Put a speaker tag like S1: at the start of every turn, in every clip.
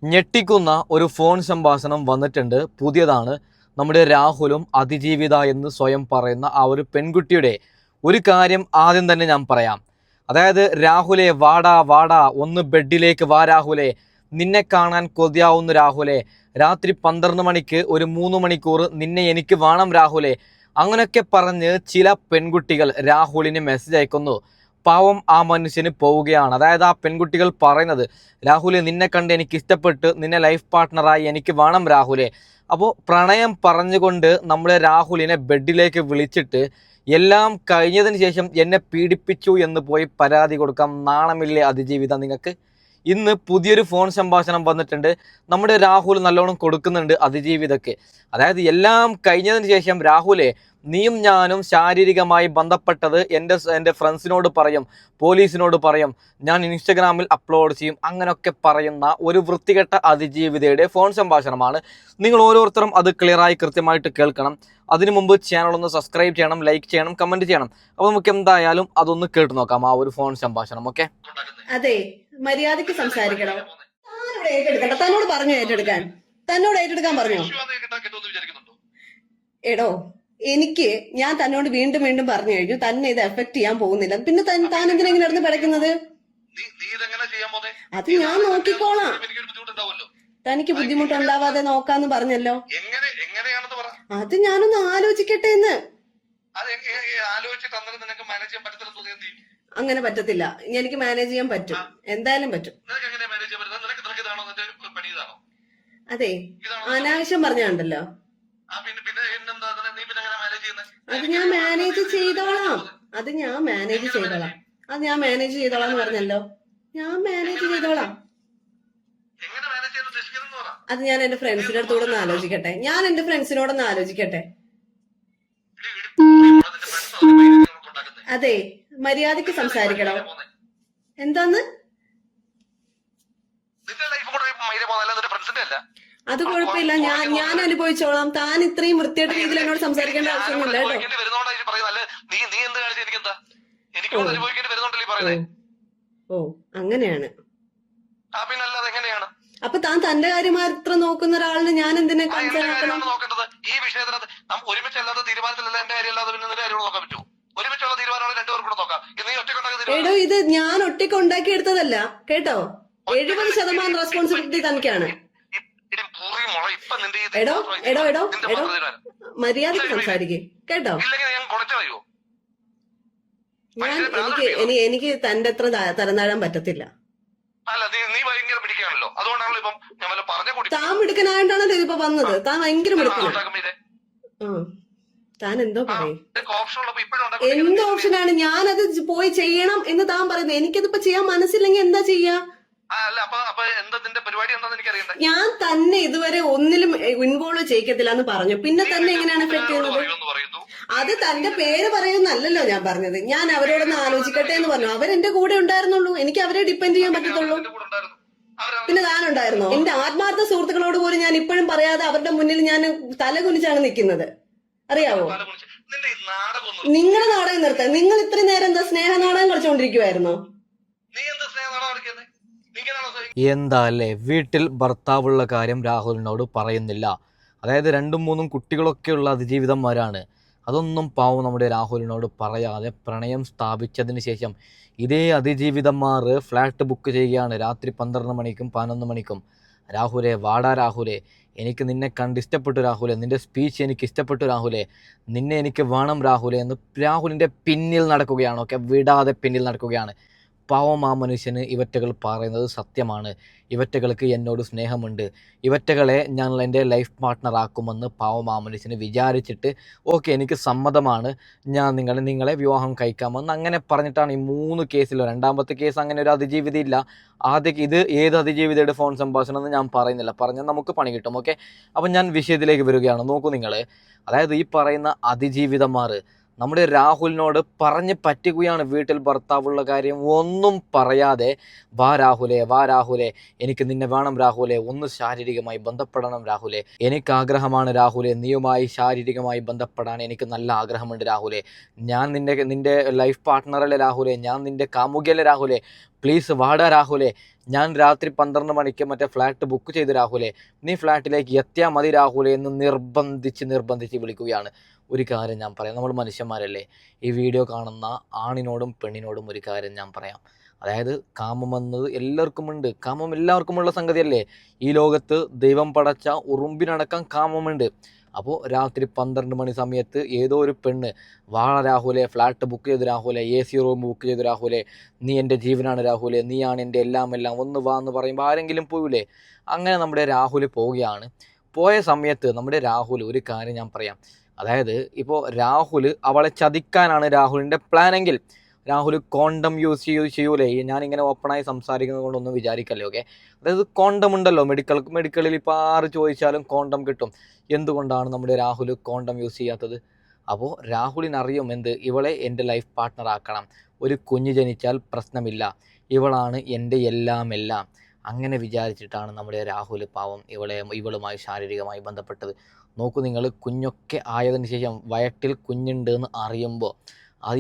S1: ഞെട്ടിക്കുന്ന ഒരു ഫോൺ സംഭാഷണം വന്നിട്ടുണ്ട്. പുതിയതാണ്. നമ്മുടെ രാഹുലും അതിജീവിത എന്ന് സ്വയം പറയുന്ന ആ ഒരു പെൺകുട്ടിയുടെ ഒരു കാര്യം ആദ്യം തന്നെ ഞാൻ പറയാം. അതായത്, രാഹുലെ വാടാ വാടാ, ഒന്ന് ബെഡിലേക്ക് വാ രാഹുലെ, നിന്നെ കാണാൻ കൊതിയാവുന്നു രാഹുലെ, രാത്രി 12 മണിക്ക് ഒരു 3 മണിക്കൂർ നിന്നെ എനിക്ക് വേണം രാഹുലെ, അങ്ങനെയൊക്കെ പറഞ്ഞ് ചില പെൺകുട്ടികൾ രാഹുലിന് മെസ്സേജ് അയക്കുന്നു. പാവം ആ മനുഷ്യന് പോവുകയാണ്. അതായത്, ആ പെൺകുട്ടികൾ പറയുന്നത്, രാഹുലെ നിന്നെ കണ്ട് എനിക്ക് ഇഷ്ടപ്പെട്ട്, നിന്നെ ലൈഫ് പാർട്ട്ണറായി എനിക്ക് വേണം രാഹുലെ. അപ്പോൾ പ്രണയം പറഞ്ഞുകൊണ്ട് നമ്മുടെ രാഹുലിനെ ബെഡിലേക്ക് വിളിച്ചിട്ട് എല്ലാം കഴിഞ്ഞതിന് ശേഷം എന്നെ പീഡിപ്പിച്ചു എന്ന് പോയി പരാതി കൊടുക്കാം. നാണമില്ലേ അതിജീവിത നിങ്ങൾക്ക്? ഇന്ന് പുതിയൊരു ഫോൺ സംഭാഷണം വന്നിട്ടുണ്ട്. നമ്മുടെ രാഹുൽ നല്ലോണം കൊടുക്കുന്നുണ്ട് അതിജീവിതക്ക്. അതായത്, എല്ലാം കഴിഞ്ഞതിന് ശേഷം രാഹുലെ, നീയും ഞാനും ശാരീരികമായി ബന്ധപ്പെട്ടത് എൻ്റെ ഫ്രണ്ട്സിനോട് പറയും, പോലീസിനോട് പറയും, ഞാൻ ഇൻസ്റ്റഗ്രാമിൽ അപ്ലോഡ് ചെയ്യും, അങ്ങനെയൊക്കെ പറയുന്ന ഒരു വൃത്തികെട്ട അതിജീവിതയുടെ ഫോൺ സംഭാഷണമാണ്. നിങ്ങൾ ഓരോരുത്തരും അത് ക്ലിയറായി കൃത്യമായിട്ട് കേൾക്കണം. അതിനു മുമ്പ് ചാനൽ ഒന്ന് സബ്സ്ക്രൈബ് ചെയ്യണം, ലൈക്ക് ചെയ്യണം, കമൻറ്റ് ചെയ്യണം. അപ്പോൾ നമുക്ക് എന്തായാലും അതൊന്ന് കേട്ടു നോക്കാം, ആ ഒരു ഫോൺ സംഭാഷണം. ഓക്കെ?
S2: അതെ, മര്യാദയ്ക്ക് സംസാരിക്കണം. താനോട് ഏറ്റെടുക്കണ്ട. തന്നോട് പറഞ്ഞു ഏറ്റെടുക്കാൻ. തന്നോട് ഏറ്റെടുക്കാൻ പറഞ്ഞു. എടോ, ഞാൻ തന്നോട് വീണ്ടും വീണ്ടും പറഞ്ഞു കഴിഞ്ഞു, തന്നെ ഇത് എഫക്ട് ചെയ്യാൻ പോകുന്നില്ല. പിന്നെ താൻ എന്തിനെങ്കിലും നടന്ന് പിടയ്ക്കുന്നത്? അത് ഞാൻ നോക്കിക്കോളാം. തനിക്ക് ബുദ്ധിമുട്ടുണ്ടാവാതെ നോക്കാന്ന് പറഞ്ഞല്ലോ. അത് ഞാനൊന്ന് ആലോചിക്കട്ടെ എന്ന്. അങ്ങനെ പറ്റത്തില്ല. എനിക്ക് മാനേജ് ചെയ്യാൻ പറ്റും, എന്തായാലും പറ്റും. അതെ, അനാവശ്യം പറഞ്ഞുണ്ടല്ലോ. അത് ഞാൻ മാനേജ് ചെയ്തോളാം. അത് ഞാൻ മാനേജ് ചെയ്തോളാം എന്ന് പറഞ്ഞല്ലോ. ഞാൻ മാനേജ് ചെയ്തോളാം. അത് ഞാൻ എന്റെ ഫ്രണ്ട്സിന്റെ അടുത്തോടൊന്ന് ആലോചിക്കട്ടെ. അതെ, മര്യാദയ്ക്ക് സംസാരിക്കണം. എന്താന്ന്? അത് കുഴപ്പമില്ല, ഞാൻ അനുഭവിച്ചോളാം. താൻ ഇത്രയും വൃത്തിയായിട്ട് രീതിയിൽ എന്നോട് സംസാരിക്കേണ്ട ആവശ്യമൊന്നുമില്ല കേട്ടോ. ഓ, അങ്ങനെയാണ്. അപ്പൊ താൻ തന്റെ കാര്യം മാത്രം നോക്കുന്ന ഒരാളിന് ഞാൻ എന്തിനാ കൺസേൺ?
S3: ഈ വിഷയത്തിനകത്ത് ഒരുമിച്ചല്ലാത്ത തീരുമാനത്തിലല്ല എന്റെ കാര്യം, അല്ലാതെ പിന്നെ കാര്യം നോക്കാൻ പറ്റുമോ? ഒരുമിച്ചുള്ള തീരുമാനങ്ങൾ രണ്ടുപേർക്കും കൂടെ നോക്കാം.
S2: എടോ, ഇത് ഞാൻ ഒറ്റയ്ക്ക് ഉണ്ടാക്കി എടുത്തതല്ല കേട്ടോ. 70% റെസ്പോൺസിബിലിറ്റി തനിക്കാണ്. എടോ, മര്യാദയ്ക്ക് സംസാരിക്കേ കേട്ടോ. എനിക്ക് തന്റെ അത്ര തരംതാഴാൻ പറ്റത്തില്ല. താൻ മിടുക്കനായിട്ടാണല്ലോ ഇതിപ്പോ വന്നത്. താൻ ഭയങ്കര മിടുക്കനാണ്. താൻ എന്തോ പറയും. എന്ത് ഓപ്ഷനാണ്? ഞാനത് പോയി ചെയ്യണം എന്ന് താൻ പറയുന്നത്. എനിക്കതിപ്പോ ചെയ്യാൻ മനസ്സില്ലെങ്കിൽ എന്താ ചെയ്യാ? ഞാൻ തന്നെ ഇതുവരെ ഒന്നിലും ഇൻവോൾവ് ചെയ്യിക്കത്തില്ല എന്ന് പറഞ്ഞു. പിന്നെ തന്നെ എങ്ങനെയാണ് എഫക്ട് ചെയ്യുന്നത്? അത് തന്റെ പേര് പറയുന്നല്ലോ ഞാൻ പറഞ്ഞത്. ഞാൻ അവരോടൊന്ന് ആലോചിക്കട്ടെ എന്ന് പറഞ്ഞു. അവരെന്റെ കൂടെ ഉണ്ടായിരുന്നുള്ളൂ. എനിക്ക് അവരെ ഡിപ്പെൻഡ് ചെയ്യാൻ പറ്റത്തുള്ളൂ. പിന്നെ താനുണ്ടായിരുന്നോ? എന്റെ ആത്മാർത്ഥ സുഹൃത്തുക്കളോട് പോലും ഞാൻ ഇപ്പോഴും പറയാതെ അവരുടെ മുന്നിൽ ഞാൻ തല കുനിച്ചാണ് നിൽക്കുന്നത്. അറിയാവോ? നിങ്ങളുടെ നാടകം നിർത്താൻ. നിങ്ങൾ ഇത്രയും നേരം എന്താ സ്നേഹ നാടകം കളിച്ചുകൊണ്ടിരിക്കുവായിരുന്നോ?
S1: എന്താ അല്ലേ, വീട്ടിൽ ഭർത്താവുള്ള കാര്യം രാഹുലിനോട് പറയുന്നില്ല. അതായത് 2-3 കുട്ടികളൊക്കെയുള്ള അതിജീവിതന്മാരാണ്. അതൊന്നും പാവം നമ്മുടെ രാഹുലിനോട് പറയാതെ പ്രണയം സ്ഥാപിച്ചതിന് ശേഷം ഇതേ അതിജീവിതന്മാർ ഫ്ലാറ്റ് ബുക്ക് ചെയ്യുകയാണ് രാത്രി 12 മണിക്കും 11 മണിക്കും. രാഹുലെ വാടാ രാഹുലെ, എനിക്ക് നിന്നെ കണ്ട് ഇഷ്ടപ്പെട്ടു രാഹുലെ, നിൻ്റെ സ്പീച്ച് എനിക്ക് ഇഷ്ടപ്പെട്ടു രാഹുലെ, നിന്നെ എനിക്ക് വേണം രാഹുലെ എന്ന് രാഹുലിൻ്റെ പിന്നിൽ നടക്കുകയാണ്. ഒക്കെ വിടാതെ പിന്നിൽ നടക്കുകയാണ്. പാവം ആ മനുഷ്യന് ഇവറ്റകൾ പറയുന്നത് സത്യമാണ്. ഇവറ്റകൾക്ക് എന്നോട് സ്നേഹമുണ്ട്. ഇവറ്റകളെ ഞാൻ എൻ്റെ ലൈഫ് പാർട്ട്ണറാക്കുമെന്ന് പാവം ആ മനുഷ്യന് വിചാരിച്ചിട്ട്, ഓക്കെ എനിക്ക് സമ്മതമാണ്, ഞാൻ നിങ്ങളെ വിവാഹം കഴിക്കാമെന്ന് അങ്ങനെ പറഞ്ഞിട്ടാണ് ഈ 3 കേസിലോ. രണ്ടാമത്തെ കേസ് അങ്ങനെ ഒരു അതിജീവിത ഇല്ല. ഇത് ഏത് അതിജീവിതയുടെ ഫോൺ സംഭാഷണം എന്ന് ഞാൻ പറയുന്നില്ല. പറഞ്ഞാൽ നമുക്ക് പണി കിട്ടും. ഓക്കെ, അപ്പം ഞാൻ വിഷയത്തിലേക്ക് വരികയാണ്. നോക്കൂ നിങ്ങൾ. അതായത്, ഈ പറയുന്ന അതിജീവിതന്മാർ നമ്മുടെ രാഹുലിനോട് പറഞ്ഞ് പറ്റിക്കുകയാണ്. വീട്ടിൽ ഭർത്താവുള്ള കാര്യം ഒന്നും പറയാതെ, വാ രാഹുലെ, എനിക്ക് നിന്നെ വേണം രാഹുലെ, ഒന്ന് ശാരീരികമായി ബന്ധപ്പെടണം രാഹുലെ, എനിക്ക് ആഗ്രഹമാണ് രാഹുലെ, നീയുമായി ശാരീരികമായി ബന്ധപ്പെടാൻ എനിക്ക് നല്ല ആഗ്രഹമുണ്ട് രാഹുലെ, ഞാൻ നിന്റെ ലൈഫ് പാർട്ട്ണറല്ലേ രാഹുലെ, ഞാൻ നിന്റെ കാമുകിയല്ലേ രാഹുലെ, പ്ലീസ് വാടാ രാഹുലെ, ഞാൻ രാത്രി 12 മണിക്ക് മറ്റേ ഫ്ലാറ്റ് ബുക്ക് ചെയ്തു രാഹുലെ, നീ ഫ്ലാറ്റിലേക്ക് എത്തിയാൽ മതി രാഹുലെ എന്ന് നിർബന്ധിച്ച് വിളിക്കുകയാണ്. ഒരു കാര്യം ഞാൻ പറയാം, നമ്മൾ മനുഷ്യന്മാരല്ലേ. ഈ വീഡിയോ കാണുന്ന ആണിനോടും പെണ്ണിനോടും ഒരു കാര്യം ഞാൻ പറയാം. അതായത് കാമം എന്നത് എല്ലാവർക്കുമുണ്ട്. കാമം എല്ലാവർക്കുമുള്ള സംഗതിയല്ലേ. ഈ ലോകത്ത് ദൈവം പടച്ച ഉറുമ്പിനടക്കം കാമമുണ്ട്. അപ്പോൾ രാത്രി 12 മണി സമയത്ത് ഏതോ ഒരു പെണ്ണ്, വാ രാഹുലെ, ഫ്ലാറ്റ് ബുക്ക് ചെയ്തു രാഹുലെ, AC റൂം ബുക്ക് ചെയ്തു രാഹുലെ, നീ എൻ്റെ ജീവനാണ് രാഹുലെ, നീയാണ് എൻ്റെ എല്ലാം ഒന്ന് വാ എന്ന് പറയുമ്പോൾ ആരെങ്കിലും പോവില്ലേ? അങ്ങനെ നമ്മുടെ രാഹുൽ പോവുകയാണ്. പോയ സമയത്ത് നമ്മുടെ രാഹുൽ, ഒരു കാര്യം ഞാൻ പറയാം, അതായത് ഇപ്പോൾ രാഹുൽ അവളെ ചതിക്കാനാണ് രാഹുലിൻ്റെ പ്ലാനെങ്കിൽ രാഹുൽ കോണ്ടം യൂസ് ചെയ്യൂലേ. ഞാനിങ്ങനെ ഓപ്പണായി സംസാരിക്കുന്നത് കൊണ്ടൊന്നും വിചാരിക്കല്ലേ, ഓക്കെ. അതായത് കോണ്ടം ഉണ്ടല്ലോ മെഡിക്കലിൽ ഇപ്പോൾ ആര് ചോദിച്ചാലും കോണ്ടം കിട്ടും. എന്തുകൊണ്ടാണ് നമ്മുടെ രാഹുൽ കോണ്ടം യൂസ് ചെയ്യാത്തത്? അപ്പോൾ രാഹുലിനറിയും എന്ത്, ഇവളെ എൻ്റെ ലൈഫ് പാർട്ട്ണർ ആക്കണം, ഒരു കുഞ്ഞ് ജനിച്ചാൽ പ്രശ്നമില്ല, ഇവളാണ് എൻ്റെ എല്ലാം. അങ്ങനെ വിചാരിച്ചിട്ടാണ് നമ്മുടെ രാഹുൽ പാവം ഇവളുമായി ശാരീരികമായി ബന്ധപ്പെട്ടത്. നോക്കൂ നിങ്ങൾ, കുഞ്ഞൊക്കെ ആയതിനു ശേഷം വയറ്റിൽ കുഞ്ഞുണ്ട് എന്ന് അറിയുമ്പോൾ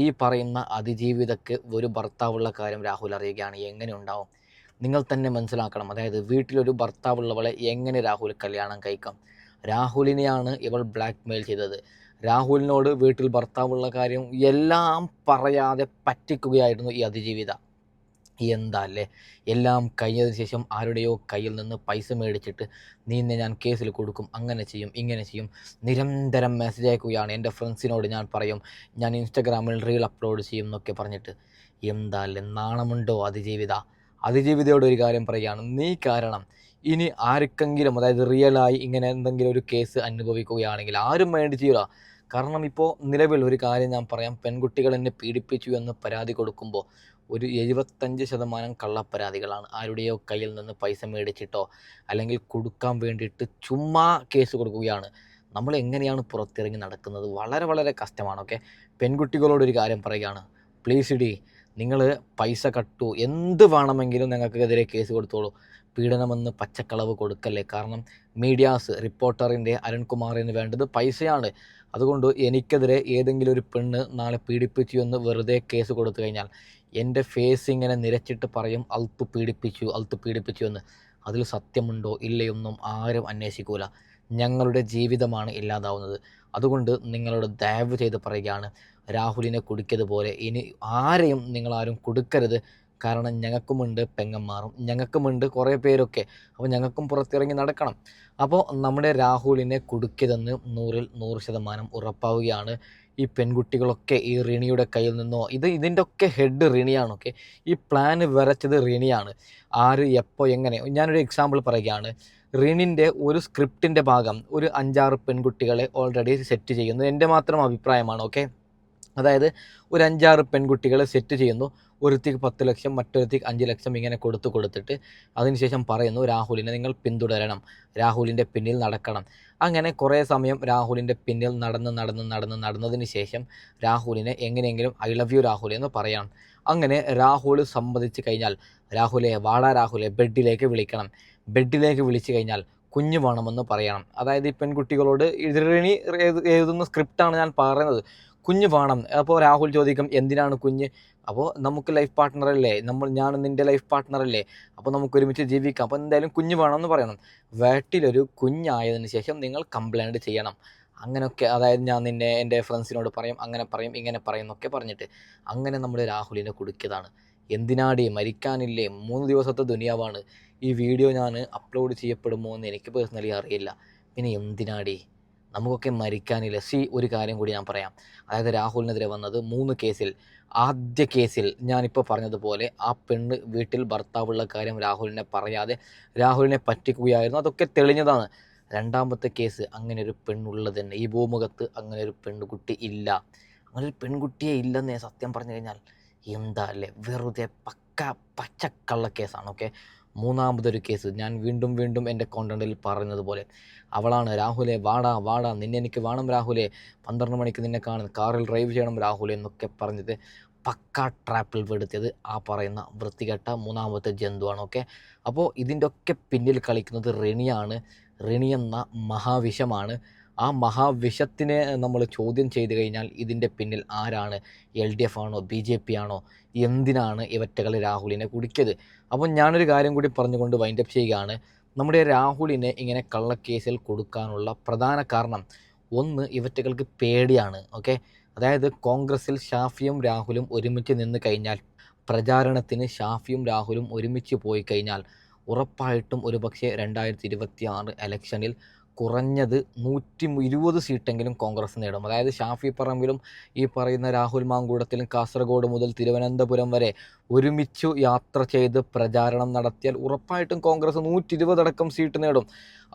S1: ഈ പറയുന്ന അതിജീവിതക്ക് ഒരു ഭർത്താവുള്ള കാര്യം രാഹുൽ അറിയുകയാണ്. എങ്ങനെ ഉണ്ടാവും നിങ്ങൾ തന്നെ മനസ്സിലാക്കണം. അതായത് വീട്ടിലൊരു ഭർത്താവുള്ളവളെ എങ്ങനെ രാഹുൽ കല്യാണം കഴിക്കാം? രാഹുലിനെയാണ് ഇവൾ ബ്ലാക്ക് മെയിൽ ചെയ്തത്. രാഹുലിനോട് വീട്ടിൽ ഭർത്താവുള്ള കാര്യം എല്ലാം പറയാതെ പറ്റിക്കുകയായിരുന്നു ഈ അതിജീവിത. എന്താ അല്ലേ, എല്ലാം കഴിഞ്ഞതിന് ശേഷം ആരുടെയോ കയ്യിൽ നിന്ന് പൈസ മേടിച്ചിട്ട് നിന്നെ ഞാൻ കേസിൽ കൊടുക്കും, അങ്ങനെ ചെയ്യും, ഇങ്ങനെ ചെയ്യും, നിരന്തരം മെസ്സേജ് അയക്കുകയാണ്. എൻ്റെ ഫ്രണ്ട്സിനോട് ഞാൻ പറയും, ഞാൻ ഇൻസ്റ്റാഗ്രാമിൽ റീൽ അപ്ലോഡ് ചെയ്യും എന്നൊക്കെ പറഞ്ഞിട്ട്. എന്താ അല്ലേ, നാണമുണ്ടോ അതിജീവിതയോട് ഒരു കാര്യം പറയുകയാണ്, നീ കാരണം ഇനി ആർക്കെങ്കിലും, അതായത് റിയലായി ഇങ്ങനെ എന്തെങ്കിലും ഒരു കേസ് അനുഭവിക്കുകയാണെങ്കിൽ ആരും മൈൻഡ് ചെയ്യുക. കാരണം ഇപ്പോൾ നിലവിൽ ഒരു കാര്യം ഞാൻ പറയാം, പെൺകുട്ടികൾ എന്നെ പീഡിപ്പിച്ചു എന്ന് പരാതി കൊടുക്കുമ്പോൾ ഒരു 75% കള്ളപ്പരാതികളാണ്. ആരുടെയോ കയ്യിൽ നിന്ന് പൈസ മേടിച്ചിട്ടോ അല്ലെങ്കിൽ കൊടുക്കാൻ വേണ്ടിയിട്ട് ചുമ്മാ കേസ് കൊടുക്കുകയാണ്. നമ്മൾ എങ്ങനെയാണ് പുറത്തിറങ്ങി നടക്കുന്നത്? വളരെ വളരെ കഷ്ടമാണ്. ഓക്കെ, പെൺകുട്ടികളോടൊരു കാര്യം പറയുകയാണ്, പ്ലീസ് ഇടി, നിങ്ങൾ പൈസ കട്ടു, എന്ത് വേണമെങ്കിലും ഞങ്ങൾക്കെതിരെ കേസ് കൊടുത്തോളൂ, പീഡനമെന്ന് പച്ചക്കളവ് കൊടുക്കല്ലേ. കാരണം മീഡിയാസ്, റിപ്പോർട്ടറിൻ്റെ അരുൺകുമാറിന് വേണ്ടത് പൈസയാണ്. അതുകൊണ്ട് എനിക്കെതിരെ ഏതെങ്കിലും ഒരു പെണ്ണ് നാളെ പീഡിപ്പിച്ചു എന്ന് വെറുതെ കേസ് കൊടുത്തു കഴിഞ്ഞാൽ എൻ്റെ ഫേസ് ഇങ്ങനെ നിരച്ചിട്ട് പറയും, അൽത്ത് പീഡിപ്പിച്ചു എന്ന്. അതിൽ സത്യമുണ്ടോ ഇല്ലയൊന്നും ആരും അന്വേഷിക്കൂല. ഞങ്ങളുടെ ജീവിതമാണ് ഇല്ലാതാവുന്നത്. അതുകൊണ്ട് നിങ്ങളോട് ദയവ് ചെയ്ത് പറയുകയാണ്, രാഹുലിനെ കുടിക്കതുപോലെ ഇനി ആരെയും നിങ്ങളാരും കൊടുക്കരുത്. കാരണം ഞങ്ങൾക്കുമുണ്ട് പെങ്ങന്മാരും, ഞങ്ങൾക്കുമുണ്ട് കുറേ പേരൊക്കെ. അപ്പോൾ ഞങ്ങൾക്കും പുറത്തിറങ്ങി നടക്കണം. അപ്പോൾ നമ്മുടെ രാഹുലിനെ കുടുക്കിയതെന്ന് 100% ഉറപ്പാവുകയാണ്. ഈ പെൺകുട്ടികളൊക്കെ ഈ റിണിയുടെ കയ്യിൽ നിന്നോ, ഇതിൻ്റെ ഒക്കെ ഹെഡ് റിണിയാണ്. ഓക്കെ, ഈ പ്ലാൻ വരച്ചത് റിണിയാണ്. ആര് എപ്പോൾ എങ്ങനെ, ഞാനൊരു എക്സാമ്പിൾ പറയുകയാണ്. റിണിൻ്റെ ഒരു സ്ക്രിപ്റ്റിൻ്റെ ഭാഗം ഒരു 5-6 പെൺകുട്ടികളെ ഓൾറെഡി സെറ്റ് ചെയ്യുന്നു. എൻ്റെ മാത്രം അഭിപ്രായമാണ്. ഓക്കെ, അതായത് ഒരു 5-6 പെൺകുട്ടികളെ സെറ്റ് ചെയ്യുന്നു. ഒരുത്തിക്ക് 10 ലക്ഷം, മറ്റൊരുത്തിക്ക് 5 ലക്ഷം ഇങ്ങനെ കൊടുത്തിട്ട് അതിനുശേഷം പറയുന്നു, രാഹുലിനെ നിങ്ങൾ പിന്തുടരണം, രാഹുലിൻ്റെ പിന്നിൽ നടക്കണം. അങ്ങനെ കുറേ സമയം രാഹുലിൻ്റെ പിന്നിൽ നടന്നതിന് ശേഷം രാഹുലിനെ എങ്ങനെയെങ്കിലും ഐ ലവ് യു രാഹുൽ എന്ന് പറയണം. അങ്ങനെ രാഹുൽ സമ്മതിച്ച് കഴിഞ്ഞാൽ, രാഹുലെ വാടാ രാഹുലെ, ബെഡിലേക്ക് വിളിക്കണം. ബെഡിലേക്ക് വിളിച്ചു കഴിഞ്ഞാൽ കുഞ്ഞ് വേണമെന്ന് പറയണം. അതായത് ഈ പെൺകുട്ടികളോട് ഇതിരണി എഴുതുന്ന സ്ക്രിപ്റ്റാണ് ഞാൻ പറയുന്നത്. കുഞ്ഞ് വേണം. അപ്പോൾ രാഹുൽ ചോദിക്കും, എന്തിനാണ് കുഞ്ഞ്? അപ്പോൾ നമുക്ക് ലൈഫ് പാർട്ട്ണറല്ലേ, ഞാൻ നിൻ്റെ ലൈഫ് പാർട്ട്ണറല്ലേ, അപ്പോൾ നമുക്ക് ഒരുമിച്ച് ജീവിക്കാം, അപ്പോൾ എന്തായാലും കുഞ്ഞ് വേണമെന്ന് പറയണം. വീട്ടിലൊരു കുഞ്ഞായതിന് ശേഷം നിങ്ങൾ കംപ്ലൈൻറ്റ് ചെയ്യണം. അങ്ങനെയൊക്കെ, അതായത് ഞാൻ എൻ്റെ ഫ്രണ്ട്സിനോട് പറയും, അങ്ങനെ പറയും, ഇങ്ങനെ പറയും എന്നൊക്കെ പറഞ്ഞിട്ട് അങ്ങനെ നമ്മൾ രാഹുലിനെ കുടുക്കിയതാണ്. എന്തിനാടി, മരിക്കാനില്ലേ, 3 ദിവസത്തെ ദുനിയാവാണ്. ഈ വീഡിയോ ഞാൻ അപ്ലോഡ് ചെയ്യപ്പെടുമോ എന്ന് എനിക്ക് പേഴ്സണലി അറിയില്ല. പിന്നെ എന്തിനാടി, നമുക്കൊക്കെ മരിക്കാനില്ല. ഒരു കാര്യം കൂടി ഞാൻ പറയാം. അതായത് രാഹുലിനെതിരെ വന്നത് 3 കേസിൽ, ആദ്യ കേസിൽ ഞാനിപ്പോൾ പറഞ്ഞതുപോലെ ആ പെണ്ണ് വീട്ടിൽ ഭർത്താവുള്ള കാര്യം രാഹുലിനെ പറയാതെ രാഹുലിനെ പറ്റിക്കുകയായിരുന്നു. അതൊക്കെ തെളിഞ്ഞതാണ്. 2ാമത്തെ കേസ്, അങ്ങനെ ഒരു പെണ്ണുള്ളത് തന്നെ, ഈ ഭൂമുഖത്ത് അങ്ങനെ ഒരു പെൺകുട്ടി ഇല്ല, അങ്ങനെ ഒരു പെൺകുട്ടിയെ ഇല്ലെന്നേ സത്യം പറഞ്ഞു കഴിഞ്ഞാൽ. എന്താ അല്ലേ, വെറുതെ പച്ചക്കള്ള കേസാണ്. ഓക്കെ, 3ാമതൊരു കേസ്, ഞാൻ വീണ്ടും എൻ്റെ കോണ്ടന്റിൽ പറഞ്ഞതുപോലെ, അവളാണ്, രാഹുലെ വാടാ നിന്നെ എനിക്ക് വേണം രാഹുലെ, 12 മണിക്ക് നിന്നെ കാണും, കാറിൽ ഡ്രൈവ് ചെയ്യണം രാഹുലെ എന്നൊക്കെ പറഞ്ഞത് പക്ക ട്രാപ്പിൽ പെടുത്തിയത് ആ പറയുന്ന വൃത്തികെട്ട 3ാമത്തെ ജന്തുവാണ്. ഓക്കെ, അപ്പോൾ ഇതിൻ്റെ ഒക്കെ പിന്നിൽ കളിക്കുന്നത് റിണിയാണ്. റിണി എന്ന മഹാവിഷമാണ്. ആ മഹാവിഷത്തിനെ നമ്മൾ ചോദ്യം ചെയ്തു കഴിഞ്ഞാൽ ഇതിൻ്റെ പിന്നിൽ ആരാണ്? LDF ആണോ BJP ആണോ? എന്തിനാണ് ഇവറ്റകൾ രാഹുലിനെ കുടിക്കത്? അപ്പോൾ ഞാനൊരു കാര്യം കൂടി പറഞ്ഞുകൊണ്ട് വൈൻഡപ്പ് ചെയ്യുകയാണ്. നമ്മുടെ രാഹുലിനെ ഇങ്ങനെ കള്ളക്കേസിൽ കൊടുക്കാനുള്ള പ്രധാന കാരണം ഒന്ന്, ഇവറ്റകൾക്ക് പേടിയാണ്. ഓക്കെ, അതായത് കോൺഗ്രസിൽ ഷാഫിയും രാഹുലും ഒരുമിച്ച് നിന്ന് കഴിഞ്ഞാൽ, പ്രചാരണത്തിന് ഷാഫിയും രാഹുലും ഒരുമിച്ച് പോയി കഴിഞ്ഞാൽ ഉറപ്പായിട്ടും ഒരുപക്ഷെ 2026 ഇലക്ഷനിൽ കുറഞ്ഞത് 120 സീറ്റെങ്കിലും കോൺഗ്രസ് നേടും. അതായത് ഷാഫി പറമ്പിലും ഈ പറയുന്ന രാഹുൽ മാങ്കൂടത്തിലും കാസർഗോഡ് മുതൽ തിരുവനന്തപുരം വരെ ഒരുമിച്ചു യാത്ര ചെയ്ത് പ്രചാരണം നടത്തിയാൽ ഉറപ്പായിട്ടും കോൺഗ്രസ് 120 അടക്കം സീറ്റ് നേടും.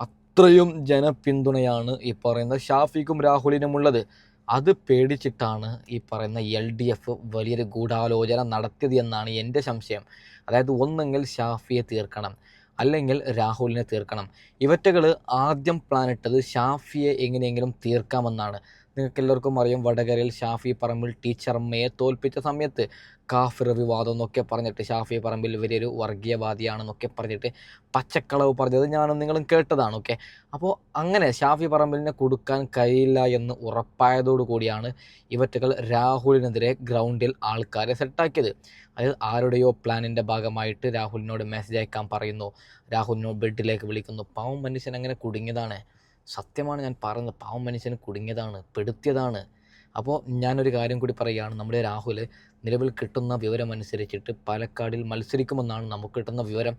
S1: അത്രയും ജനപിന്തുണയാണ് ഈ പറയുന്ന ഷാഫിക്കും രാഹുലിനുമുള്ളത്. അത് പേടിച്ചിട്ടാണ് ഈ പറയുന്ന LDF വലിയൊരു ഗൂഢാലോചന നടത്തിയത് എന്നാണ് എൻ്റെ സംശയം. അതായത് ഒന്നെങ്കിൽ ഷാഫിയെ തീർക്കണം, അല്ലെങ്കിൽ രാഹുലിനെ തീർക്കണം. ഇവറ്റകൾ ആദ്യം പ്ലാനിട്ടത് ഷാഫിയെ എങ്ങനെയെങ്കിലും തീർക്കാമെന്നാണ്. നിങ്ങൾക്കെല്ലാവർക്കും അറിയാം, വടകരയിൽ ഷാഫി പറമ്പിൽ ടീച്ചറമ്മയെ തോൽപ്പിച്ച സമയത്ത് കാഫിർ വിവാദം എന്നൊക്കെ പറഞ്ഞിട്ട് ഷാഫി പറമ്പിൽ വലിയൊരു വർഗീയവാദിയാണെന്നൊക്കെ പറഞ്ഞിട്ട് പച്ചക്കളവ് പറഞ്ഞത് ഞാനും നിങ്ങളും കേട്ടതാണ്. ഓക്കെ, അപ്പോൾ അങ്ങനെ ഷാഫി പറമ്പിലിനെ കൊടുക്കാൻ കഴിയില്ല എന്ന് ഉറപ്പായതോടു കൂടിയാണ് ഇവറ്റകൾ രാഹുലിനെതിരെ ഗ്രൗണ്ടിൽ ആൾക്കാരെ സെറ്റാക്കിയത്. അതായത് ആരുടെയോ പ്ലാനിൻ്റെ ഭാഗമായിട്ട് രാഹുലിനോട് മെസ്സേജ് അയക്കാൻ പറയുന്നു, രാഹുലിനോട് ബെഡിലേക്ക് വിളിക്കുന്നു. പാവം മനുഷ്യൻ അങ്ങനെ കുടുങ്ങിയതാണ്. സത്യമാണ് ഞാൻ പറയുന്നത്, പാവം മനുഷ്യന് കുടുങ്ങിയതാണ്, പെടുത്തിയതാണ്. അപ്പോൾ ഞാനൊരു കാര്യം കൂടി പറയുകയാണ്. നമ്മുടെ രാഹുൽ നിലവിൽ കിട്ടുന്ന വിവരം അനുസരിച്ചിട്ട് പാലക്കാടിൽ മത്സരിക്കുമെന്നാണ് നമുക്ക് കിട്ടുന്ന വിവരം.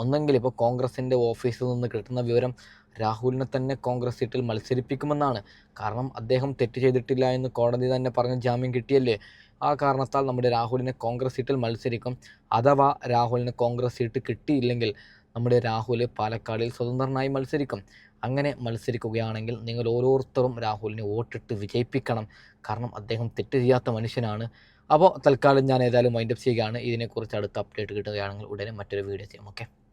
S1: ഒന്നെങ്കിൽ ഇപ്പോൾ കോൺഗ്രസിൻ്റെ ഓഫീസിൽ നിന്ന് കിട്ടുന്ന വിവരം രാഹുലിനെ തന്നെ കോൺഗ്രസ് സീറ്റിൽ മത്സരിപ്പിക്കുമെന്നാണ്. കാരണം അദ്ദേഹം തെറ്റ് ചെയ്തിട്ടില്ല എന്ന് കോടതി തന്നെ പറഞ്ഞ് ജാമ്യം കിട്ടിയല്ലേ. ആ കാരണത്താൽ നമ്മുടെ രാഹുലിനെ കോൺഗ്രസ് സീറ്റിൽ മത്സരിക്കും. അഥവാ രാഹുലിന് കോൺഗ്രസ് സീറ്റ് കിട്ടിയില്ലെങ്കിൽ നമ്മുടെ രാഹുൽ പാലക്കാടിൽ സ്വതന്ത്രനായി മത്സരിക്കും. അങ്ങനെ മത്സരിക്കുകയാണെങ്കിൽ നിങ്ങൾ ഓരോരുത്തരും രാഹുലിനെ വോട്ടിട്ട് വിജയിപ്പിക്കണം. കാരണം അദ്ദേഹം തെറ്റ് ചെയ്യാത്ത മനുഷ്യനാണ്. അപ്പോൾ തൽക്കാലം ഞാൻ ഏതായാലും വൈൻഡപ്പ് ചെയ്യുകയാണ്. ഇതിനെക്കുറിച്ച് അടുത്ത അപ്ഡേറ്റ് കിട്ടുകയാണെങ്കിൽ ഉടനെ മറ്റൊരു വീഡിയോ ചെയ്യാം. ഓക്കെ.